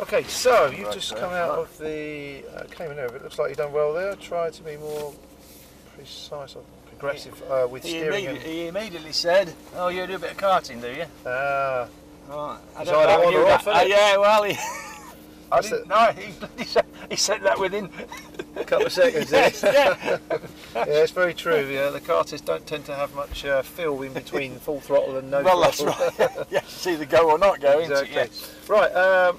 Okay, so you've just come out of the Cayman over. It looks like you've done well there. Try to be more precise or progressive with steering. He immediately said, "Oh, you do a bit of karting, do you?" Ah. Right. I don't know on or off, yeah, well, he he said that within a couple of seconds. Yes, yeah. Yeah, it's very true. Yeah, the kartists don't tend to have much feel in between full throttle and no well, throttle. That's right. Yeah, it's either go or not go. Exactly. Yeah. Right,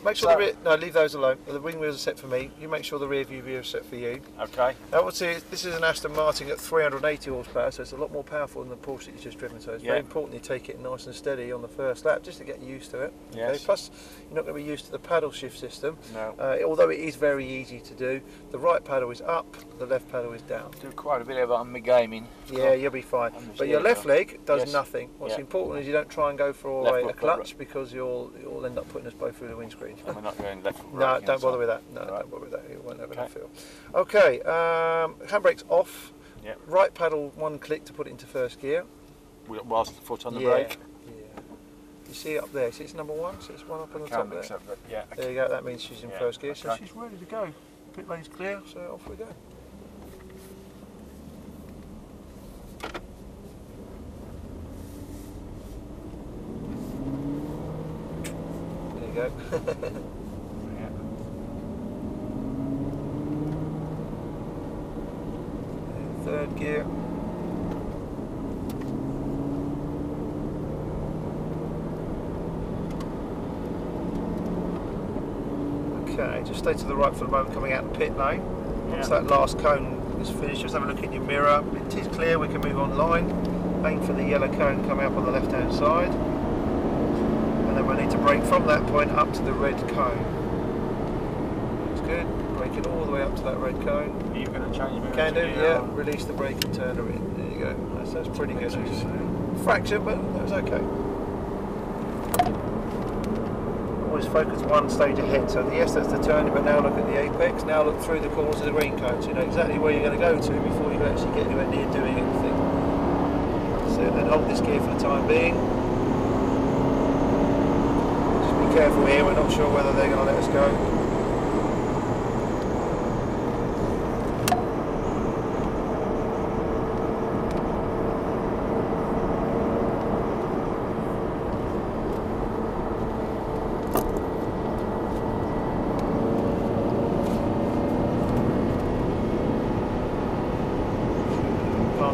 make sure the rear. No, leave those alone. The wing wheels are set for me. You make sure the rear view mirror is set for you. Okay. Now, obviously, this is an Aston Martin at 380 horsepower, so it's a lot more powerful than the Porsche that you've just driven. So it's very important you take it nice and steady on the first lap, just to get used to it. Yes. Okay? Plus, you're not going to be used to the paddle shift system. No. Although it is very easy to do. The right paddle is up, the left paddle is down. Do quite a bit of it on my gaming. Yeah, you'll be fine. But your left leg does nothing. What's important is you don't try and go for a clutch because you'll end up putting us both through the windscreen. And we're not going left or right. No, don't bother with that. No, don't bother with that. You won't have enough feel. Okay, handbrake's off. Yep. Right paddle, one click to put it into first gear. Whilst the foot on the brake. Yeah. You see it up there? See it's number one, so it's one up on the top there. Yeah. There you go, that means she's in first gear, so Okay. she's ready to go. Pit lane's clear, so off we go. There you go. Third gear. Okay, just stay to the right for the moment coming out the pit lane. Once that last cone is finished, just have a look in your mirror. It is clear, we can move on line. Aim for the yellow cone coming up on the left hand side. And then we need to brake from that point up to the red cone. Looks good. Braking all the way up to that red cone. Are you going to change it? Can do, yeah. Release the brake and turn her in. There you go. That's pretty good. Fraction, but that was okay. Always focus one stage ahead. So yes, that's the turning, but now look at the apex. Now look through the corners of the green cone, so you know exactly where you're going to go to before you actually get anywhere near doing anything. So then hold this gear for the time being. Just be careful here. We're not sure whether they're going to let us go.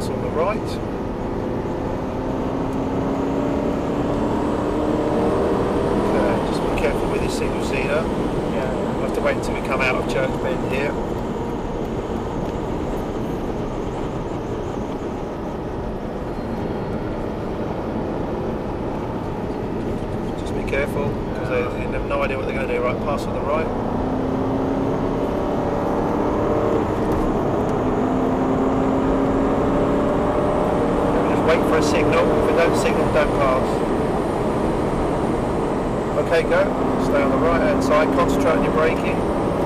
On the right. Okay, just be careful with this single seater. Yeah. We'll have to wait until we come out of Church Bend here. Just be careful, because they have no idea what they're going to do. Right, pass on the right. Wait for a signal. If we don't signal, don't pass. Okay, go. Stay on the right hand side. Concentrate on your braking.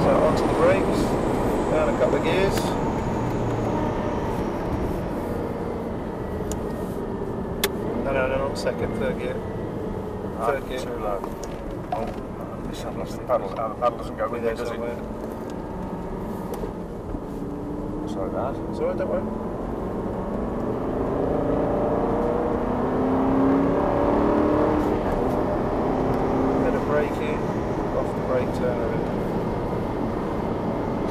So onto the brakes. Down a couple of gears. No, not second. Third gear. Third gear. Too low. Oh, I've lost the paddle. The paddle doesn't go with there, does it? Sorry, Dad. It's alright, don't worry. Braking, off the brake turner.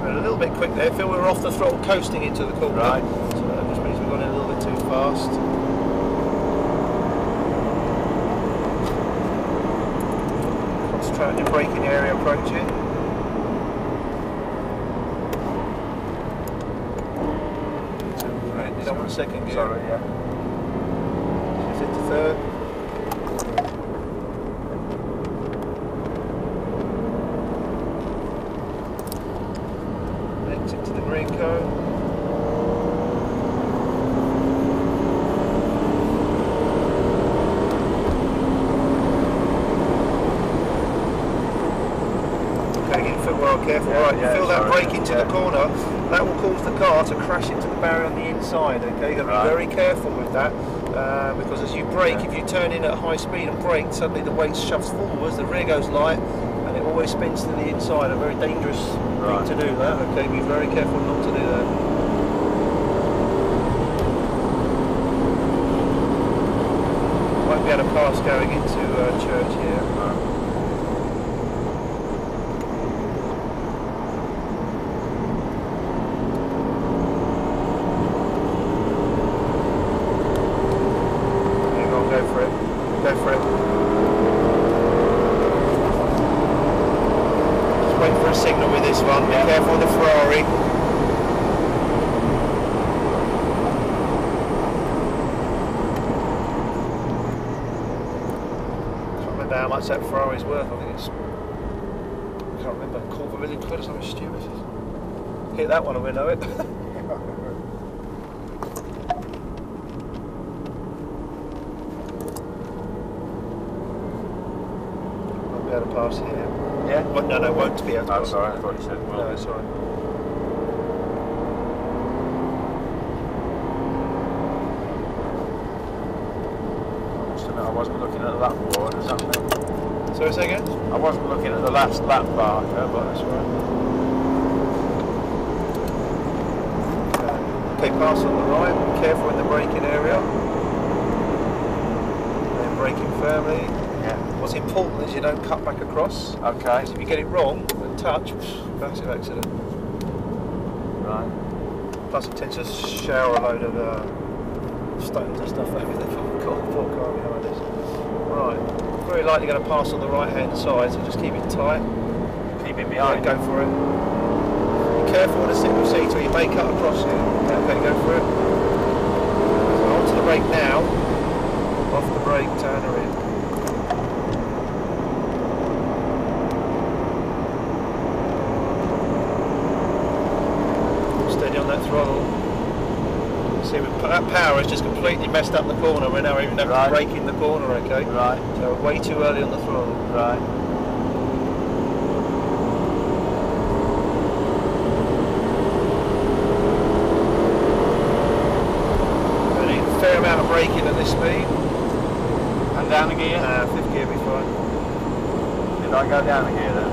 A little bit quick there. Feel we're off the throttle coasting into the corner. Right. So that just means we've gone in a little bit too fast. Concentrate on your braking area approaching. You don't want second gear. Sorry, yeah. Shift into third. Exit to the green cone. Okay, get your foot well, careful. Alright, you feel that brake into the corner, that will cause the car to crash into the barrier on the inside. Okay, you've got to be very careful with that. Because as you brake, if you turn in at high speed and brake, suddenly the weight shoves forwards, the rear goes light, and it always spins to the inside. A very dangerous thing to do that. Okay, be very careful not to do that. Won't be able to pass going into church here. No. Go for it. Just wait for a signal with this one. Be careful with the Ferrari. Can't remember how much that Ferrari's worth. I think it's, I can't remember, £250,000 or something stupid. Hit that one and we know it. Be able to pass here. Yeah? Well, no, won't be able to pass. Oh, sorry, I thought you said well. No, it's alright. I must admit I wasn't looking at the lap board or something. Sorry, say again? I wasn't looking at the last lap marker, but that's right. Okay, pass on the right. Be careful in the braking area. Then braking firmly. Yeah. What's important is you don't cut back across. Okay. Because if you get it wrong and touch, massive accident. Right. Plus it tends to shower a load of stones and stuff over the poor car behind us. Right. Very likely going to pass on the right hand side, so just keep it tight. Keep it behind. Go for it. Be careful with the single seat or you may cut across here. Okay, go for it. So onto the brake now. Off the brake, turn her in. Steady on that throttle. See, that power has just completely messed up the corner. We're now even having to brake in the corner, okay? Right. So way too early on the throttle. Right. Only a fair amount of braking at this speed. And down a gear? Fifth gear will be fine. Did I go down a gear then?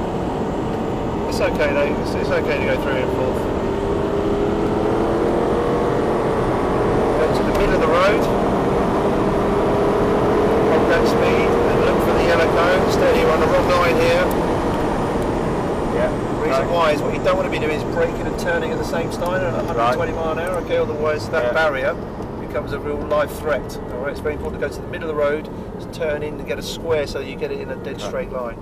It's okay though, it's okay to go through and fourth. Go to the middle of the road, hold that speed and look for the yellow cone. Steady, we're on the wrong line here. Yeah. The reason why is what you don't want to be doing is braking and turning at the same time at 120 mile an hour, okay? Otherwise that barrier becomes a real live threat. Alright, it's very important to go to the middle of the road, just turn in to get a square so that you get it in a dead straight line.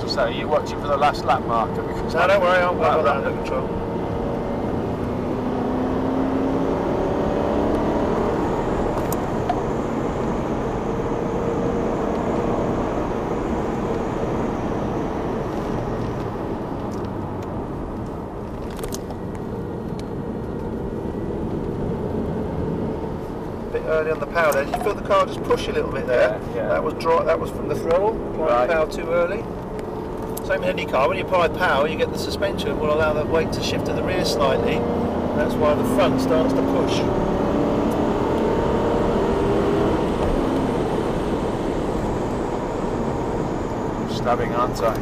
So are you watching for the last lap marker? Because No, don't worry, I've got that under control. Bit early on the power there. Did you feel the car just push a little bit there? Yeah. That was from the throttle. Applying power too early. Same in any car. When you apply power, you get the suspension will allow that weight to shift to the rear slightly. And that's why the front starts to push. Stabbing, aren't I?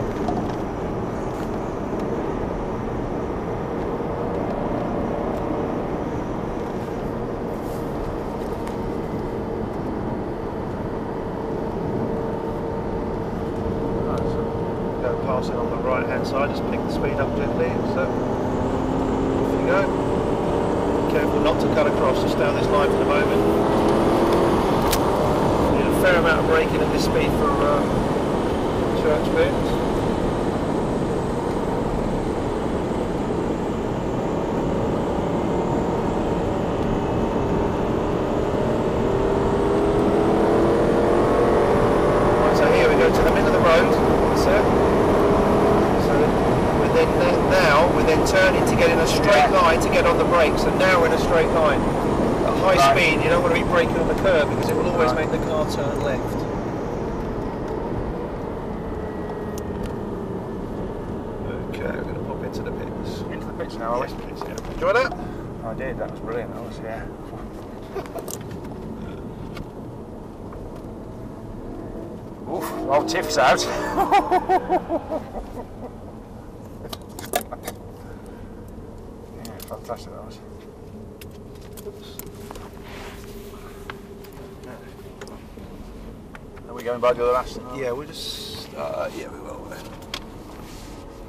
Passing on the right hand side, just pick the speed up gently, so off you go. Be careful not to cut across, just down this line for the moment. Need a fair amount of braking at this speed for church bits. Right, so here we go to the middle of the road. That's it. We're then turning to get in a straight line to get on the brakes, and now we're in a straight line. At high speed, you don't want to be braking on the curb because it will always make the car turn left. pits now, are we? Yes, please, yeah. Enjoy that? I did, that was brilliant, that was, yeah. Oof, old Tiff's out. Yeah, fantastic that was. Are we going by the other Aston? Yeah, we just, yeah, we will.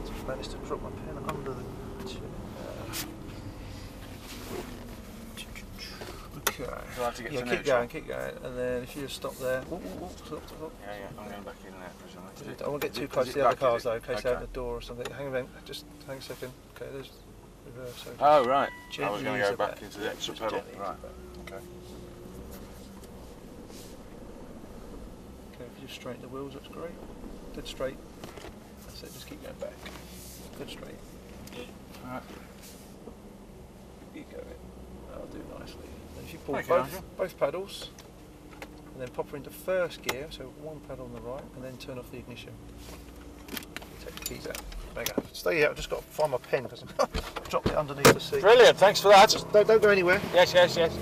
Just managed to drop my pen under the chair. Okay. We'll have to get Yeah, to keep neutral. going, keep going, and then if you just stop there. Stop. Yeah, yeah, I'm going back in there, presumably. I won't get too close to the other cars though, in case they open the door or something. Hang on, just hang a second. Okay, there's reverse. So Oh, right. I gently was going to use go it back into the extra just pedal. gently Right, use it okay. Okay, if you just straighten the wheels, that's great. Dead straight. That's it, just keep going back. Dead straight. Right. You go in. That'll do nicely. And if you pull Thank you, both pedals, and then pop her into first gear, so one pedal on the right, and then turn off the ignition. Take the keys out. There you go. Stay here, I've just got to find my pen because I've dropped it underneath the seat. Brilliant, thanks for that. Just don't go anywhere. Yes, yes, yes.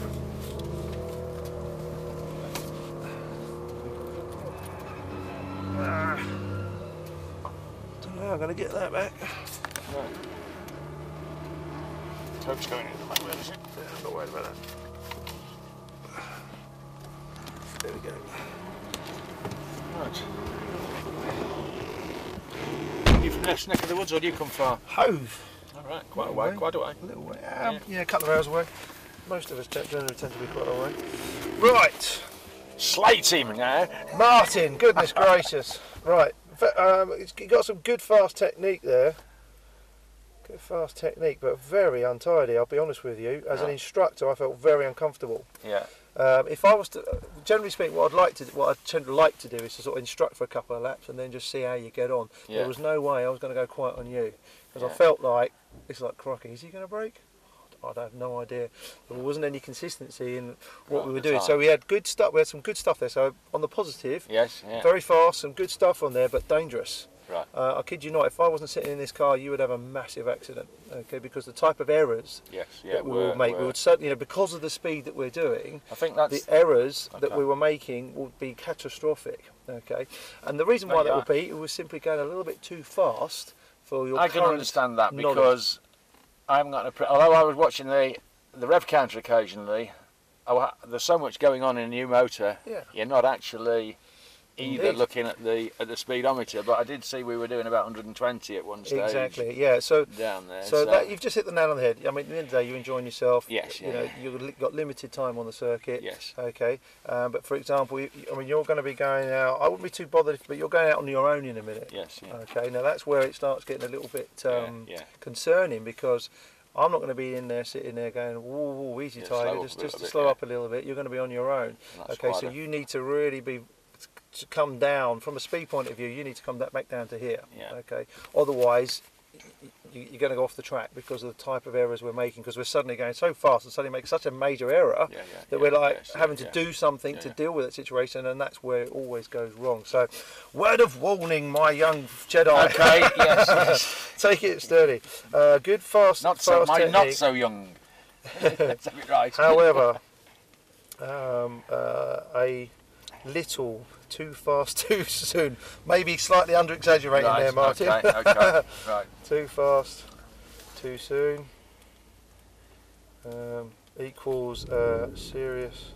Don't know how I'm going to get that back. Right. Tope's going in the back there, is it? Yeah, I'm not worried about that. There we go. Right. You from next neck of the woods, or do you come far? Hove. All right, quite a way, quite a way. A little way. Yeah. Yeah, a couple of hours away. Most of us generally tend to be quite a way. Right, Slate team now. Martin. Goodness gracious. Right, it's got some good fast technique there. Good fast technique, but very untidy. I'll be honest with you. As an instructor, I felt very uncomfortable. Yeah. If I was to, generally speaking, what I tend to like to do is to sort of instruct for a couple of laps and then just see how you get on. Yeah. There was no way I was going to go quiet on you because I Yeah. felt like it's like, crikey, is he going to brake? I have no idea. There wasn't any consistency in what we were doing. So we had good stuff. We had some good stuff there. So on the positive, Yes, yeah. very fast, some good stuff on there, but dangerous. Right. I kid you not, if I wasn't sitting in this car, you would have a massive accident. Okay, because the type of errors Yes, yeah. that we will make, we would certainly, because of the speed that we're doing, I think that's the errors that okay. we were making would be catastrophic. Okay, and the reason why that would be, it was simply going a little bit too fast for your. I can understand that knowledge. because I'm not. Although I was watching the rev counter occasionally, there's so much going on in a new motor. Yeah. You're not actually either Indeed. looking at the speedometer, but I did see we were doing about 120 at one stage. Exactly. Yeah. So down there. So that you've just hit the nail on the head. I mean, at the end of the day, you're enjoying yourself. Yes, You yeah, know, yeah. you've got limited time on the circuit. Yes. Okay. But for example, I mean, you're going to be going out. I wouldn't be too bothered, but you're going out on your own in a minute. Yes. Yeah. Okay. Now that's where it starts getting a little bit Yeah. concerning because I'm not going to be in there sitting there going, whoa, easy, Yeah, Tiger, slow just up a little to bit, slow yeah. up a little bit. You're going to be on your own. That's Okay. So wider. you need to really be. To come down from a speed point of view, you need to come back down to here. Yeah. Okay. Otherwise, you're going to go off the track because of the type of errors we're making. Because we're suddenly going so fast and suddenly make such a major error that we're like having to do something to deal with that situation, and that's where it always goes wrong. So, word of warning, my young Jedi. Okay. Yes. Yes. Take it sturdy. Good fast. Not fast so. technique. Not so young. That's right. However, a little too fast too soon, maybe slightly under exaggerating there, Martin. Okay. Right. Too fast too soon equals serious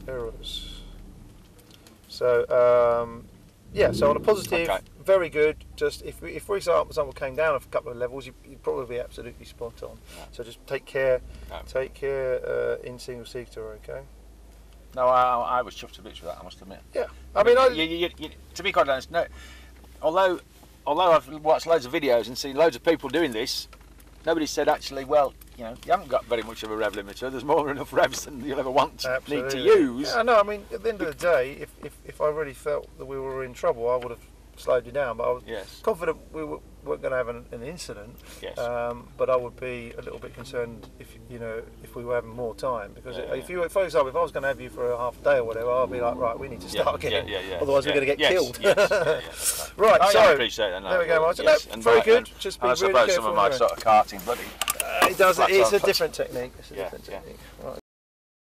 errors. So yeah, so on a positive, very good. Just if for example came down a couple of levels, you'd probably be absolutely spot on. Yeah. So just take care in single seater, okay? No, I was chuffed to bits with that, I must admit. Yeah, I mean, to be quite honest, no. Although I've watched loads of videos and seen loads of people doing this, nobody said actually, well, you know, you haven't got very much of a rev limiter. There's more than enough revs than you'll ever need to use. Yeah, no, I mean, at the end of the day, if I really felt that we were in trouble, I would have slowed you down. But I was confident we weren't going to have an incident. Yes. But I would be a little bit concerned if we were having more time, because if you, for example, if I was going to have you for a half a day or whatever, I'd be like, right, we need to start again. Otherwise, we're going to get killed. Right, Oh, so yeah, I appreciate that. No, there we go, Martin. Yes, No, very good. Just be and I really suppose careful some of my with sort of karting, bloody. it does. Flats It's on, a flats. different technique. It's a Yeah, different technique. Right.